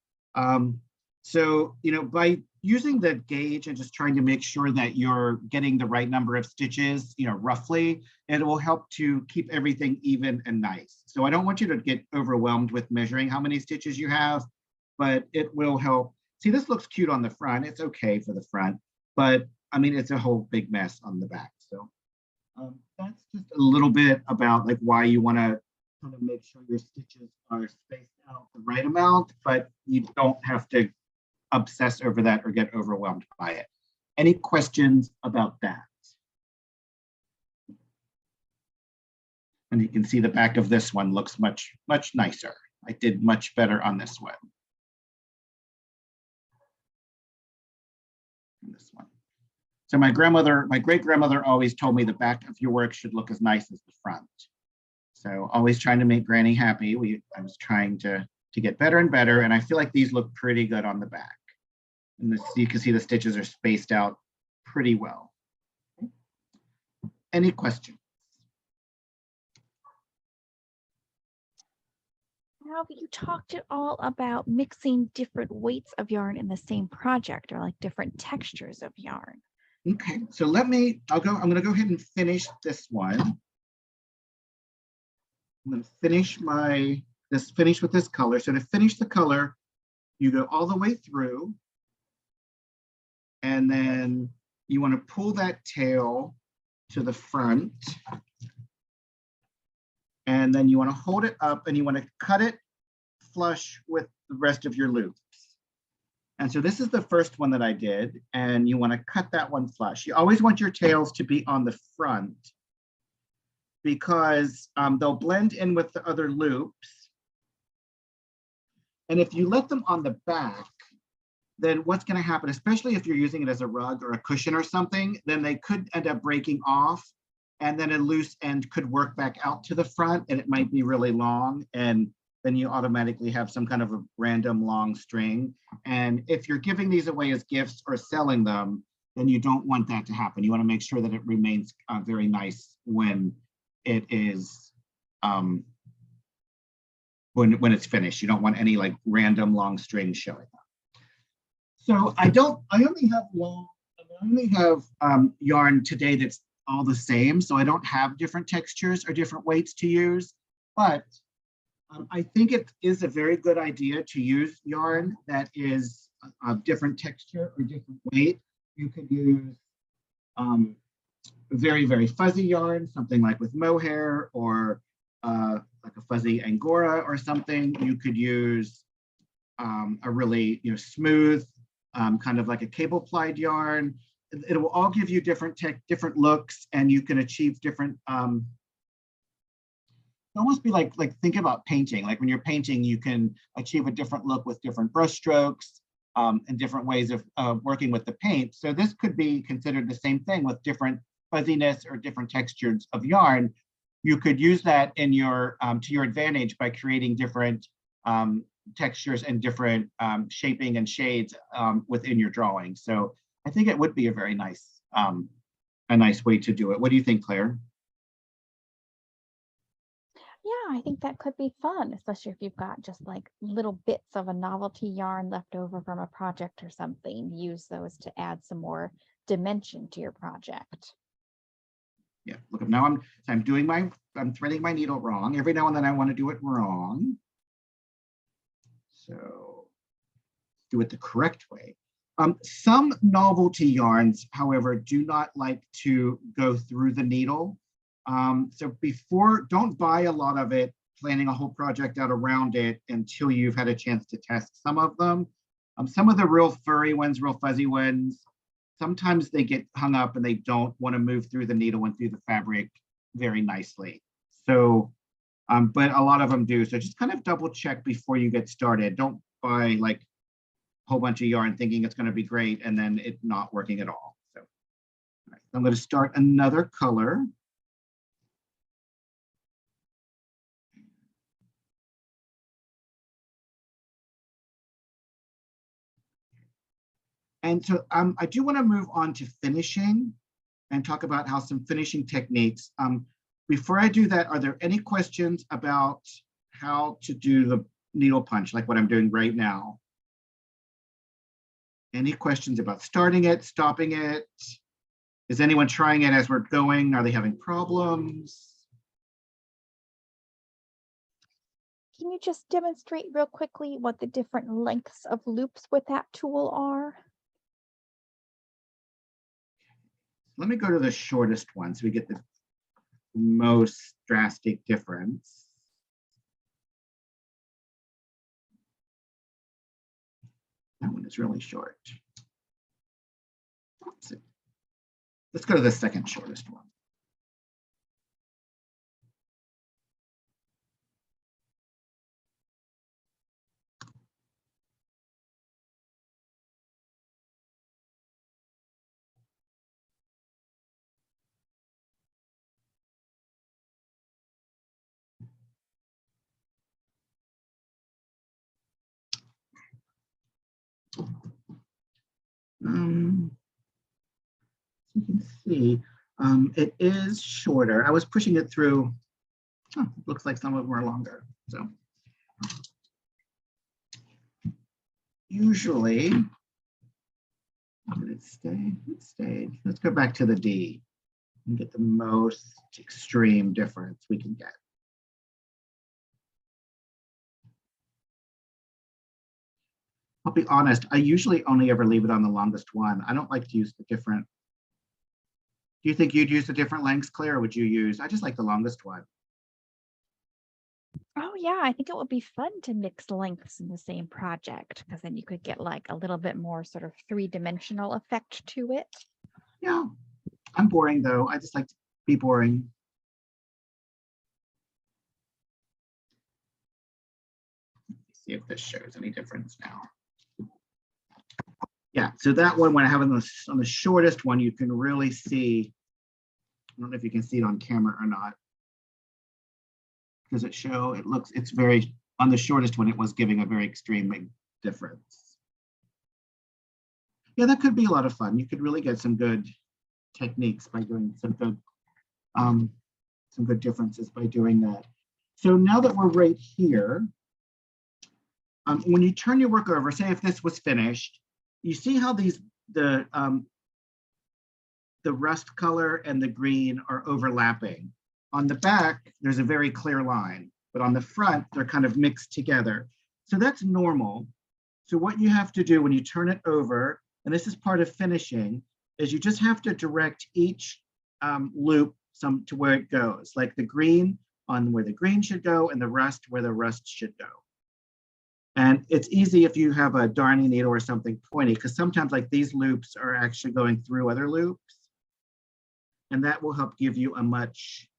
So, you know, by using the gauge and just trying to make sure that you're getting the right number of stitches, you know, roughly, and it will help to keep everything even and nice. So I don't want you to get overwhelmed with measuring how many stitches you have, but it will help. See, this looks cute on the front. It's okay for the front, but I mean, it's a whole big mess on the back. So that's just a little bit about like why you want to kind of make sure your stitches are spaced out the right amount, but you don't have to obsess over that or get overwhelmed by it. Any questions about that? And you can see the back of this one looks much nicer. I did much better on this one. This one. So my great grandmother always told me the back of your work should look as nice as the front. So always trying to make Granny happy. I was trying to get better and better, and I feel like these look pretty good on the back. And this, you can see the stitches are spaced out pretty well. Any questions? Have you talked at all about mixing different weights of yarn in the same project, or like different textures of yarn? Okay, so I'm going to go ahead and finish this one. I'm going to finish finish with this color. So to finish the color, you go all the way through, and then you want to pull that tail to the front, and then you want to hold it up and you want to cut it flush with the rest of your loops. And so this is the first one that I did, and you want to cut that one flush. You always want your tails to be on the front because they'll blend in with the other loops. And if you let them on the back, then what's going to happen, especially if you're using it as a rug or a cushion or something, then they could end up breaking off, and then a loose end could work back out to the front, and it might be really long, and then you automatically have some kind of a random long string. And if you're giving these away as gifts or selling them, then you don't want that to happen. You want to make sure that it remains very nice when it is when it's finished. You don't want any like random long strings showing up. So I only have yarn today that's all the same. So I don't have different textures or different weights to use, but I think it is a very good idea to use yarn that is a different texture or different weight. You could use very, very fuzzy yarn, something like with mohair, or like a fuzzy Angora or something. You could use a really smooth, kind of like a cable plied yarn. It will all give you different looks, and you can achieve different almost be like think about painting. Like when you're painting, you can achieve a different look with different brush strokes and different ways of working with the paint. So this could be considered the same thing with different fuzziness or different textures of yarn. You could use that in your to your advantage by creating different textures and different shaping and shades within your drawing. So I think it would be a very nice way to do it. What do you think, Claire? Yeah, I think that could be fun, especially if you've got just like little bits of a novelty yarn left over from a project or something. Use those to add some more dimension to your project. Yeah, look, now I'm threading my needle wrong. Every now and then I want to do it wrong. So do it the correct way. Some novelty yarns, however, do not like to go through the needle. So don't buy a lot of it, planning a whole project out around it until you've had a chance to test some of them. Some of the real furry ones, real fuzzy ones, sometimes they get hung up and they don't want to move through the needle and through the fabric very nicely. So, but a lot of them do. So just kind of double check before you get started. Don't buy like a whole bunch of yarn thinking it's going to be great and then it not working at all. So I'm going to start another color. And so I do want to move on to finishing and talk about how some finishing techniques. Before I do that, are there any questions about how to do the needle punch, like what I'm doing right now? Any questions about starting it, stopping it? Is anyone trying it as we're going? Are they having problems? Can you just demonstrate real quickly what the different lengths of loops with that tool are? Let me go to the shortest one so we get the most drastic difference. That one is really short. Let's go to the second shortest one. You can see it is shorter. I was pushing it through. Oh, looks like some of them are longer. So usually, did it stay? It stayed. Let's go back to the D and get the most extreme difference we can get. I'll be honest, I usually only ever leave it on the longest one. I don't like to use the different. Do you think you'd use the different lengths, Claire, or would you use? I just like the longest one. Oh yeah, I think it would be fun to mix lengths in the same project because then you could get like a little bit more sort of three-dimensional effect to it. Yeah, I'm boring though. I just like to be boring. Let's see if this shows any difference now. Yeah, so that one, when I have it on the shortest one, you can really see. I don't know if you can see it on camera or not. Does it show? It looks, it's very, on the shortest one, it was giving a very extreme difference. Yeah, that could be a lot of fun. You could really get some good techniques by doing some good differences by doing that. So now that we're right here, when you turn your work over, say if this was finished, you see how these the rust color and the green are overlapping. On the back, there's a very clear line, but on the front, they're kind of mixed together. So that's normal. So what you have to do when you turn it over, and this is part of finishing, is you just have to direct each loop to where it goes, like the green on where the green should go and the rust where the rust should go. And it's easy if you have a darning needle or something pointy, because sometimes like these loops are actually going through other loops. And that will help give you a much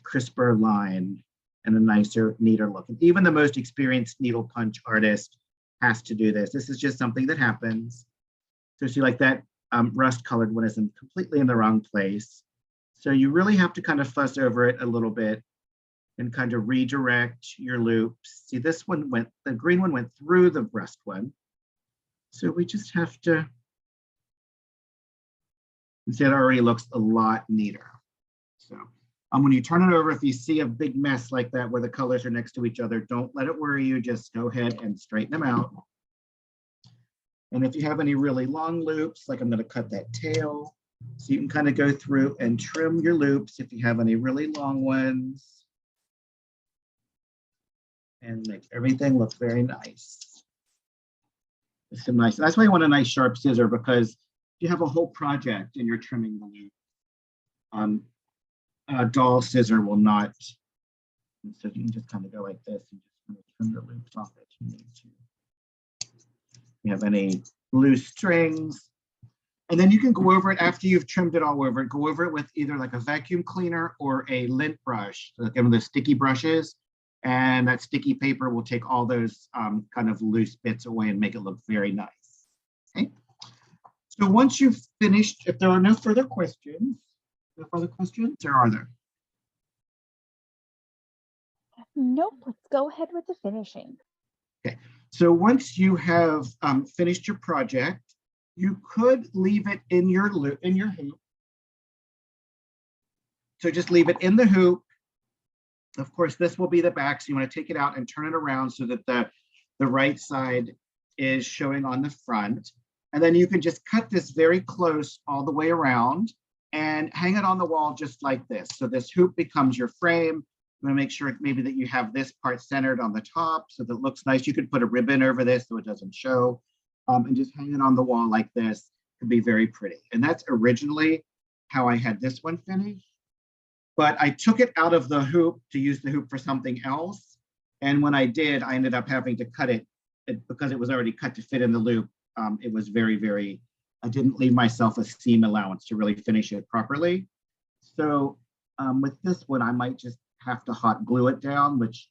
crisper line and a nicer, neater look. And even the most experienced needle punch artist has to do this. This is just something that happens. So see like that rust colored one isn't completely in the wrong place. So you really have to kind of fuss over it a little bit and kind of redirect your loops. See, this one went, the green one went through the rust one. So we just have to, see, it already looks a lot neater. So when you turn it over, if you see a big mess like that where the colors are next to each other, don't let it worry you, just go ahead and straighten them out. And if you have any really long loops, like I'm gonna cut that tail, so you can kind of go through and trim your loops if you have any really long ones. And make everything look very nice. It's so nice. That's why you want a nice sharp scissor, because you have a whole project and you're trimming the loop. A dull scissor will not. So you can just kind of go like this and just kind of trim the loops off that you need to. If you have any loose strings, and then you can go over it after you've trimmed it all over. Go over it with either like a vacuum cleaner or a lint brush, like one of those sticky brushes. And that sticky paper will take all those kind of loose bits away and make it look very nice. Okay. So once you've finished, if there are no further questions, or are there? Nope, let's go ahead with the finishing. Okay, so once you have finished your project, you could leave it in your hoop. So just leave it in the hoop. Of course, this will be the back, so you want to take it out and turn it around so that the right side is showing on the front. And then you can just cut this very close all the way around and hang it on the wall just like this. So this hoop becomes your frame. I'm going to make sure maybe that you have this part centered on the top so that it looks nice. You could put a ribbon over this so it doesn't show, and just hang it on the wall like this. It could be very pretty. And that's originally how I had this one finished. But I took it out of the hoop to use the hoop for something else. And when I did, I ended up having to cut it because it was already cut to fit in the loop. It was very, I didn't leave myself a seam allowance to really finish it properly. So with this one, I might just have to hot glue it down, which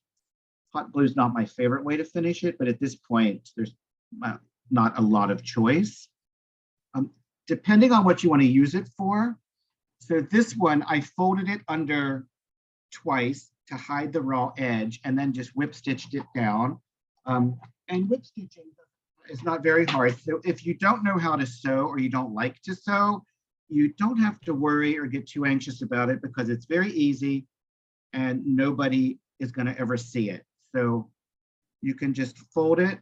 hot glue is not my favorite way to finish it. But at this point, there's not a lot of choice. Depending on what you want to use it for. So this one, I folded it under twice to hide the raw edge and then just whip stitched it down. And whip stitching is not very hard. So if you don't know how to sew or you don't like to sew, you don't have to worry or get too anxious about it because it's very easy and nobody is going to ever see it. So you can just fold it.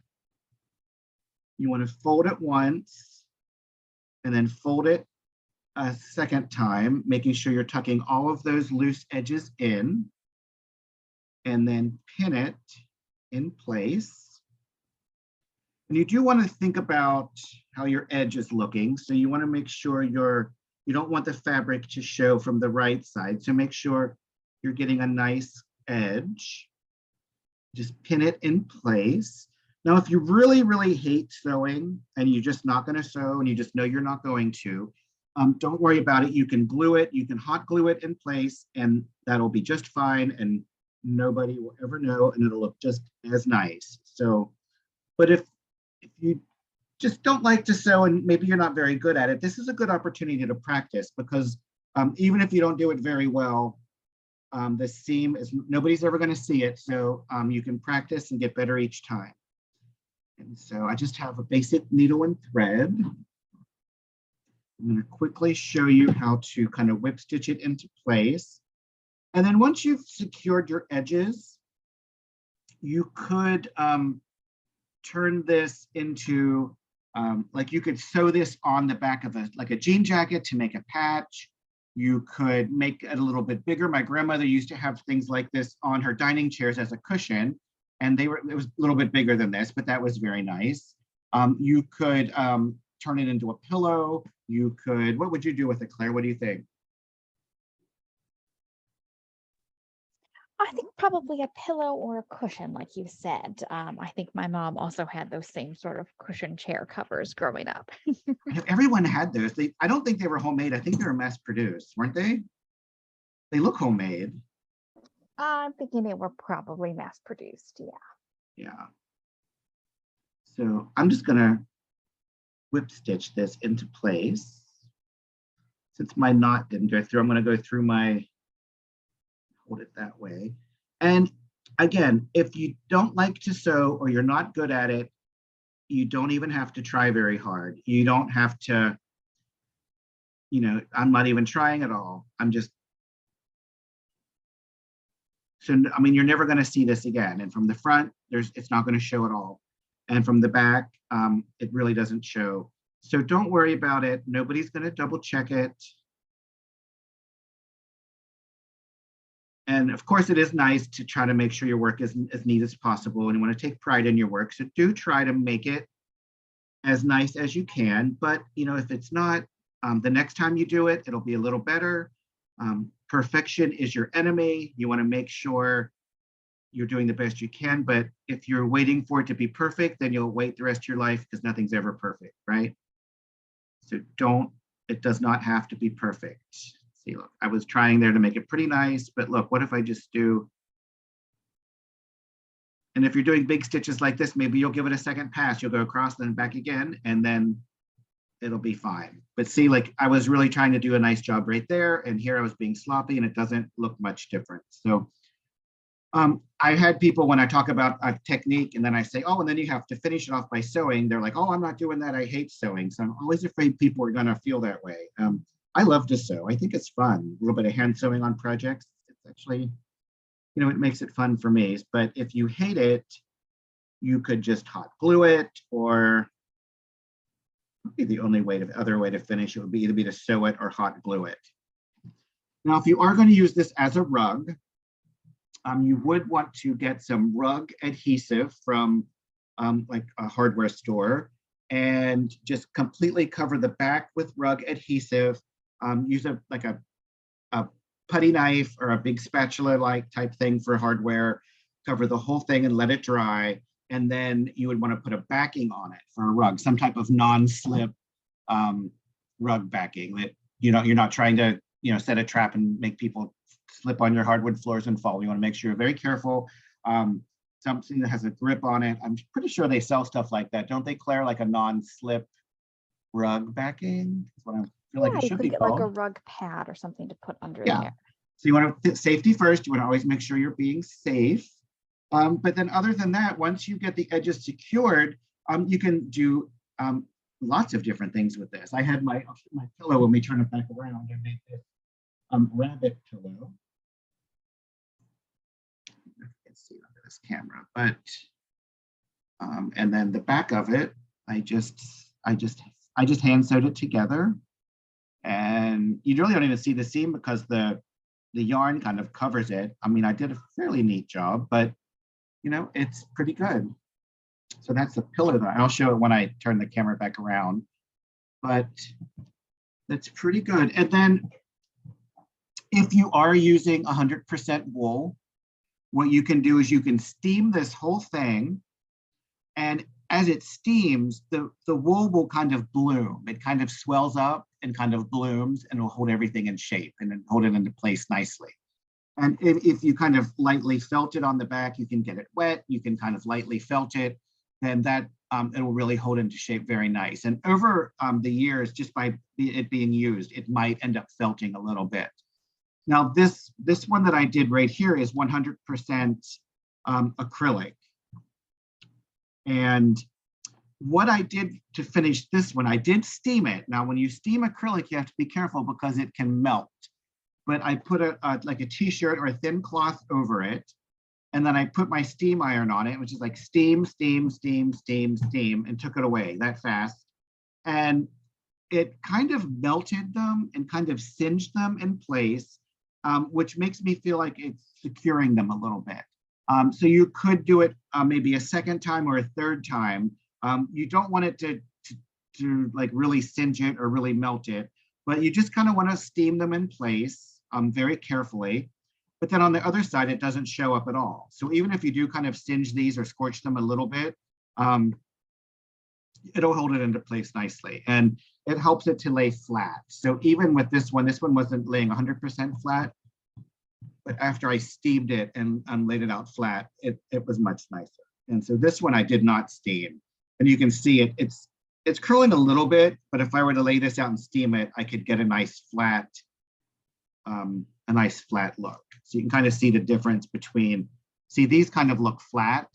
You want to fold it once and then fold it a second time, making sure you're tucking all of those loose edges in, and then pin it in place. And you do want to think about how your edge is looking. So you want to make sure you don't want the fabric to show from the right side. So make sure you're getting a nice edge. Just pin it in place. Now, if you really hate sewing and you're just not going to sew and you just know you're not going to, don't worry about it. You can glue it. You can hot glue it in place and that'll be just fine and nobody will ever know and it'll look just as nice. So, but if you just don't like to sew and maybe you're not very good at it, this is a good opportunity to practice because even if you don't do it very well, the seam is, nobody's ever going to see it. So you can practice and get better each time. And so I just have a basic needle and thread. I'm going to quickly show you how to kind of whip stitch it into place. And then once you've secured your edges, you could turn this into, like you could sew this on the back of a jean jacket to make a patch. You could make it a little bit bigger. My grandmother used to have things like this on her dining chairs as a cushion, and it was a little bit bigger than this, but that was very nice. You could turn it into a pillow. You could, what would you do with it, Claire? What do you think? I think probably a pillow or a cushion, like you said. I think my mom also had those same sort of cushion chair covers growing up. Everyone had those. I don't think they were homemade. I think they were mass produced, weren't they? They look homemade. I'm thinking they were probably mass produced. Yeah. So I'm just gonna whip stitch this into place. Since my knot didn't go through, I'm gonna go through hold it that way. And again, if you don't like to sew or you're not good at it, you don't even have to try very hard. You don't have to, I'm not even trying at all. So, I mean, you're never going to see this again. And from the front, it's not going to show at all. And from the back, it really doesn't show. So don't worry about it. Nobody's going to double check it. And of course, it is nice to try to make sure your work is as neat as possible. And you want to take pride in your work. So do try to make it as nice as you can. But, if it's not, the next time you do it, it'll be a little better. Perfection is your enemy. You want to make sure you're doing the best you can. But if you're waiting for it to be perfect, then you'll wait the rest of your life because nothing's ever perfect, right? So it does not have to be perfect. See, look, I was trying there to make it pretty nice, but look, what if I just do, and if you're doing big stitches like this, maybe you'll give it a second pass. You'll go across, then back again, and then it'll be fine. But see, like I was really trying to do a nice job right there, and here I was being sloppy, and it doesn't look much different. So I had people, when I talk about a technique and then I say, oh, and then you have to finish it off by sewing, they're like, oh, I'm not doing that. I hate sewing. So I'm always afraid people are going to feel that way. I love to sew. I think it's fun. A little bit of hand sewing on projects. It's actually, you know, it makes it fun for me. But if you hate it, you could just hot glue it, or the only way to, other way to finish it would be either be to sew it or hot glue it. Now, if you are going to use this as a rug, you would want to get some rug adhesive from like a hardware store and just completely cover the back with rug adhesive. Use a putty knife or a big spatula like type thing for hardware. Cover the whole thing and let it dry. And then you would want to put a backing on it for a rug, some type of non-slip rug backing that, you know, you're not trying to, you know, set a trap and make people slip on your hardwood floors and fall. You want to make sure you're very careful. Something that has a grip on it. I'm pretty sure they sell stuff like that, don't they, Claire? Like a non-slip rug backing is what I feel like it should be get called. like a rug pad or something to put under Yeah. there. So you want to safety first. You want to always make sure you're being safe. But then other than that, once you get the edges secured, you can do lots of different things with this. I had my pillow, when we turn it back around, I made this rabbit pillow. You can see under this camera, but and then the back of it, I just hand sewed it together, and you really don't even see the seam because the yarn kind of covers it. I mean, I did a fairly neat job, but you know, it's pretty good. So that's the pillow that I'll show it when I turn the camera back around, but that's pretty good. And then if you are using 100% wool, what you can do is you can steam this whole thing, and as it steams, the wool will kind of bloom. It kind of swells up and kind of blooms, and will hold everything in shape and then hold it into place nicely. And if you kind of lightly felt it on the back, you can get it wet, you can kind of lightly felt it, then that it will really hold into shape very nice. And over the years, just by it being used, it might end up felting a little bit. Now, this one that I did right here is 100% acrylic. And what I did to finish this one, I did steam it. Now, when you steam acrylic, you have to be careful because it can melt. But I put like a t-shirt or a thin cloth over it. And then I put my steam iron on it, which is like steam, steam, steam, steam, steam, and took it away that fast. And it kind of melted them and kind of singed them in place, which makes me feel like it's securing them a little bit. So you could do it maybe a second time or a third time. You don't want it to like really singe it or really melt it, but you just kind of want to steam them in place very carefully. But then on the other side, it doesn't show up at all. So even if you do kind of singe these or scorch them a little bit, it'll hold it into place nicely. And it helps it to lay flat. So even with this one wasn't laying 100% flat, but after I steamed it and laid it out flat, it was much nicer. And so this one I did not steam. And you can see it's curling a little bit, but if I were to lay this out and steam it, I could get a nice flat look. So you can kind of see the difference between, see, these kind of look flat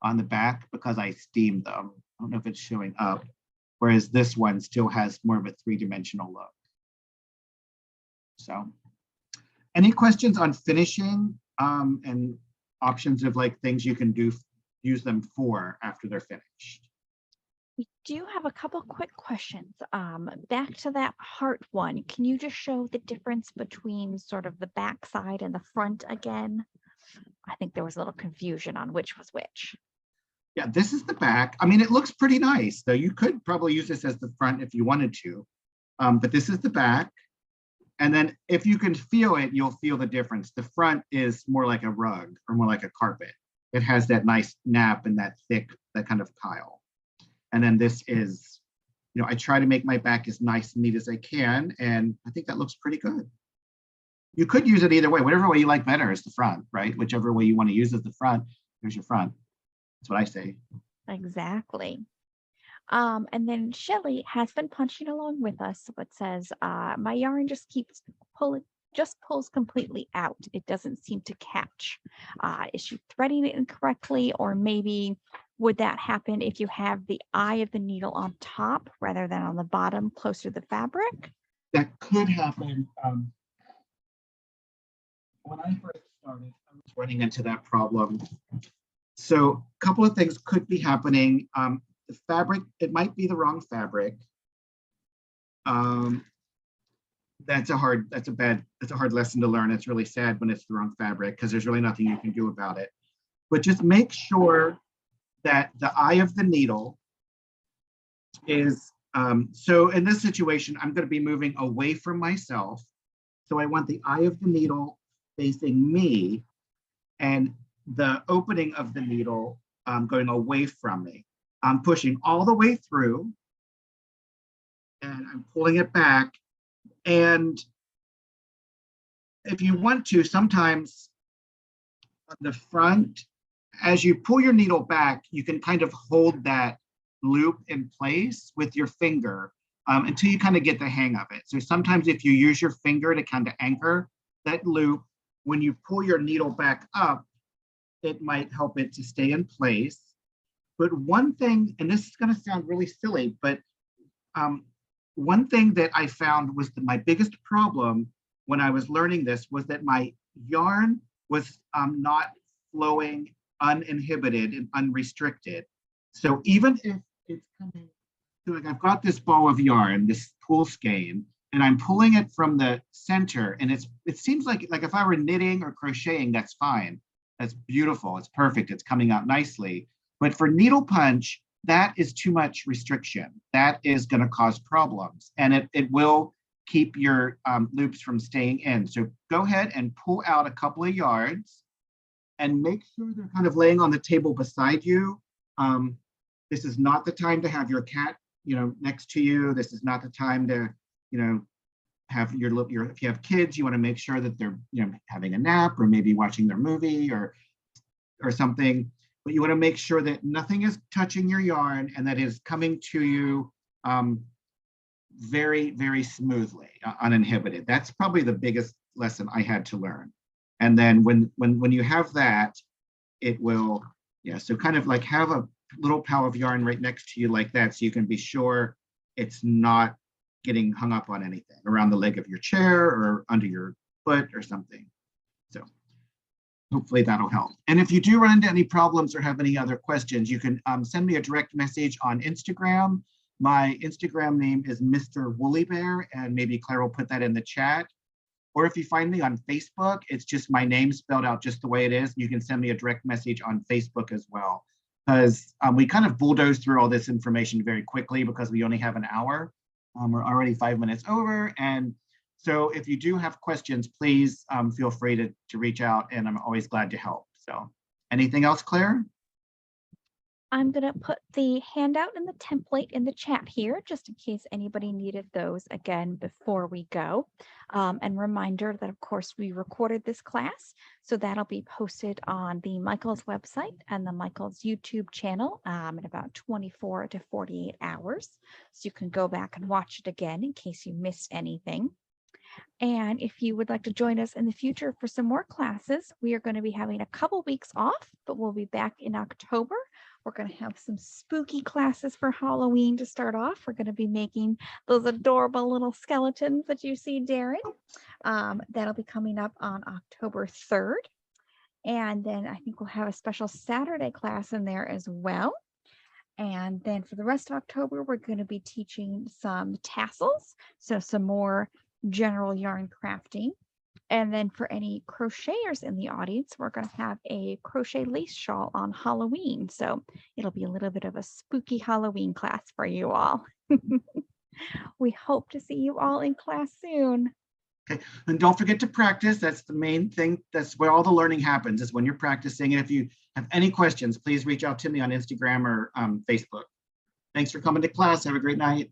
on the back because I steamed them. I don't know if it's showing up, whereas this one still has more of a three-dimensional look. So any questions on finishing and options of like things you can use them for after they're finished? We do have a couple quick questions. Back to that heart one, can you just show the difference between sort of the back side and the front again? I think there was a little confusion on which was which. Yeah, this is the back. I mean, it looks pretty nice, though. You could probably use this as the front if you wanted to, but this is the back. And then if you can feel it, you'll feel the difference. The front is more like a rug or more like a carpet. It has that nice nap and that thick, that kind of pile. And then this is, you know, I try to make my back as nice and neat as I can. And I think that looks pretty good. You could use it either way. Whatever way you like better is the front, right? Whichever way you want to use as the front, here's your front. That's what I say. Exactly. And then Shelly has been punching along with us. So it says, my yarn just keeps pulling, just pulls completely out. It doesn't seem to catch. Is she threading it incorrectly? Or maybe would that happen if you have the eye of the needle on top rather than on the bottom closer to the fabric? That could happen. When I first started, I was running into that problem. So a couple of things could be happening. The fabric, it might be the wrong fabric. That's a hard lesson to learn. It's really sad when it's the wrong fabric because there's really nothing you can do about it. But just make sure that the eye of the needle is, so in this situation, I'm going to be moving away from myself. So I want the eye of the needle facing me and the opening of the needle going away from me. I'm pushing all the way through and I'm pulling it back. And if you want to, sometimes on the front, as you pull your needle back, you can kind of hold that loop in place with your finger until you kind of get the hang of it. So sometimes if you use your finger to kind of anchor that loop, when you pull your needle back up, it might help it to stay in place. But one thing, and this is going to sound really silly, but one thing that I found was my biggest problem when I was learning this was that my yarn was not flowing uninhibited and unrestricted. So even if it's coming, so like I've got this ball of yarn, this pool skein, and I'm pulling it from the center, and it seems like if I were knitting or crocheting, that's fine. That's beautiful. It's perfect. It's coming out nicely. But for needle punch, that is too much restriction. That is going to cause problems, and it will keep your loops from staying in. So go ahead and pull out a couple of yards and make sure they're kind of laying on the table beside you. This is not the time to have your cat, next to you. This is not the time to, have your if you have kids, you want to make sure that they're, having a nap or maybe watching their movie or something. But you want to make sure that nothing is touching your yarn and that is coming to you very, very smoothly, uninhibited. That's probably the biggest lesson I had to learn. And then when you have that, it will, so kind of like have a little pile of yarn right next to you like that, so you can be sure it's not getting hung up on anything around the leg of your chair or under your foot or something. So hopefully that'll help. And if you do run into any problems or have any other questions, you can send me a direct message on Instagram. My Instagram name is Mr. Woolly Bear, and maybe Claire will put that in the chat. Or if you find me on Facebook, it's just my name spelled out just the way it is. You can send me a direct message on Facebook as well, because we kind of bulldoze through all this information very quickly because we only have an hour. We're already 5 minutes over. And so if you do have questions, please feel free to reach out, and I'm always glad to help. So anything else, Claire? I'm going to put the handout and the template in the chat here, just in case anybody needed those again before we go. And reminder that, of course, we recorded this class, so that'll be posted on the Michaels website and the Michaels YouTube channel in about 24 to 48 hours. So you can go back and watch it again in case you missed anything. And if you would like to join us in the future for some more classes, we are going to be having a couple weeks off, but we'll be back in October. We're going to have some spooky classes for Halloween to start off. We're going to be making those adorable little skeletons that you see, Darren. That'll be coming up on October 3rd. And then I think we'll have a special Saturday class in there as well. And then for the rest of October, we're going to be teaching some tassels. So some more general yarn crafting. And then for any crocheters in the audience, we're going to have a crochet lace shawl on Halloween. So it'll be a little bit of a spooky Halloween class for you all. We hope to see you all in class soon. Okay, and don't forget to practice. That's the main thing. That's where all the learning happens, is when you're practicing. And if you have any questions, please reach out to me on Instagram or Facebook. Thanks for coming to class. Have a great night.